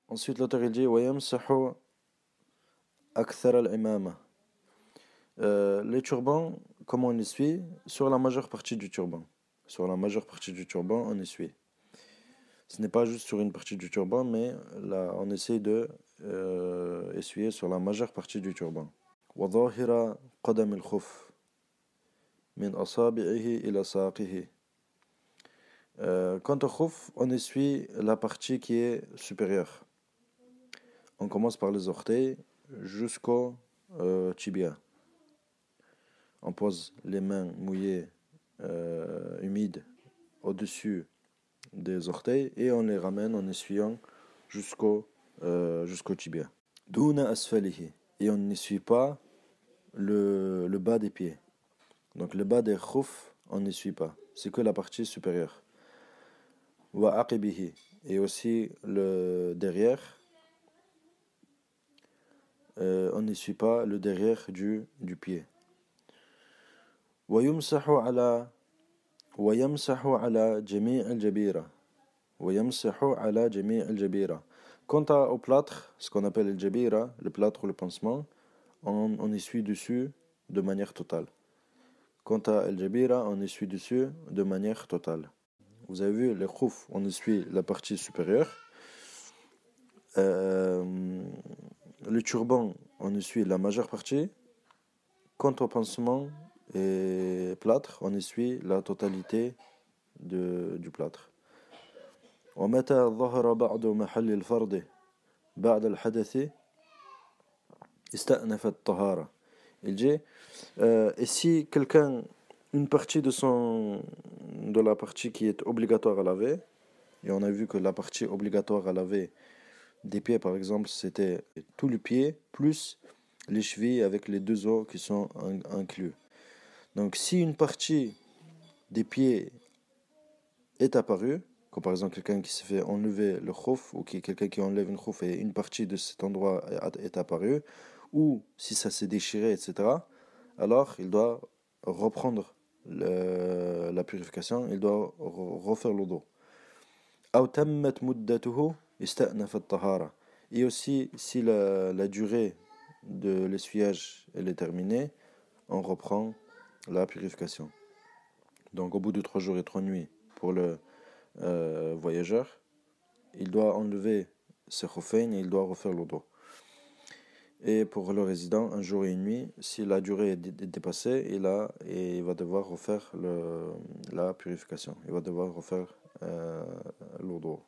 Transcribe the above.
Ensuite, l'auteur il dit وَيَمْسَحُ أَكْثَرَ الْعِمَامَةِ. Les turbans, comment on essuie? Sur la majeure partie du turban. Sur la majeure partie du turban, on essuie. Ce n'est pas juste sur une partie du turban, mais là, on essaie de essuyer sur la majeure partie du turban. وَظَاهِرَ قَدَمِ الْخُفِّ مِنْ أَصَابِعِهِ إِلَى سَاقِهِ. Quant au khuf, on essuie la partie qui est supérieure. On commence par les orteils jusqu'au tibia. On pose les mains mouillées, humides, au-dessus des orteils et on les ramène en essuyant jusqu'au tibia. Duna asfalihi. Et on n'essuie pas le bas des pieds. Donc le bas des khuf, on n'essuie pas. C'est que la partie supérieure. Wa aqibihi. Et aussi le derrière. On n'essuie pas le derrière du pied. ويمسح على جميع الجبيرة. ويمسح على جميع الجبيرة. Quant au plâtre, ce qu'on appelle le jabira, le plâtre ou le pansement, on essuie dessus de manière totale. Quant à el jabira, on essuie dessus de manière totale. Vous avez vu, les khouf, on essuie la partie supérieure. Le turban, on essuie la majeure partie. Quant au pansement et plâtre, on essuie la totalité du plâtre. ومتى ظهر بعض محل الفرض بعد الحدث استأنف الطهارة. Il dit, et si quelqu'un, une partie de la partie qui est obligatoire à laver, et on a vu que la partie obligatoire à laver des pieds par exemple, c'était tout le pied plus les chevilles avec les deux os qui sont inclus. Donc si une partie des pieds est apparue, comme par exemple quelqu'un qui s'est fait enlever le khouf, ou quelqu'un qui enlève une khouf et une partie de cet endroit est apparue, ou si ça s'est déchiré, etc., alors il doit reprendre la purification, il doit refaire le dos. Et aussi, si la durée de l'essuyage elle est terminée, on reprend la purification. Donc au bout de 3 jours et 3 nuits pour le voyageur, il doit enlever ses khuffayn et il doit refaire le dos. Et pour le résident, 1 jour et 1 nuit, si la durée est dépassée, il va devoir refaire la purification. Il va devoir refaire le dos.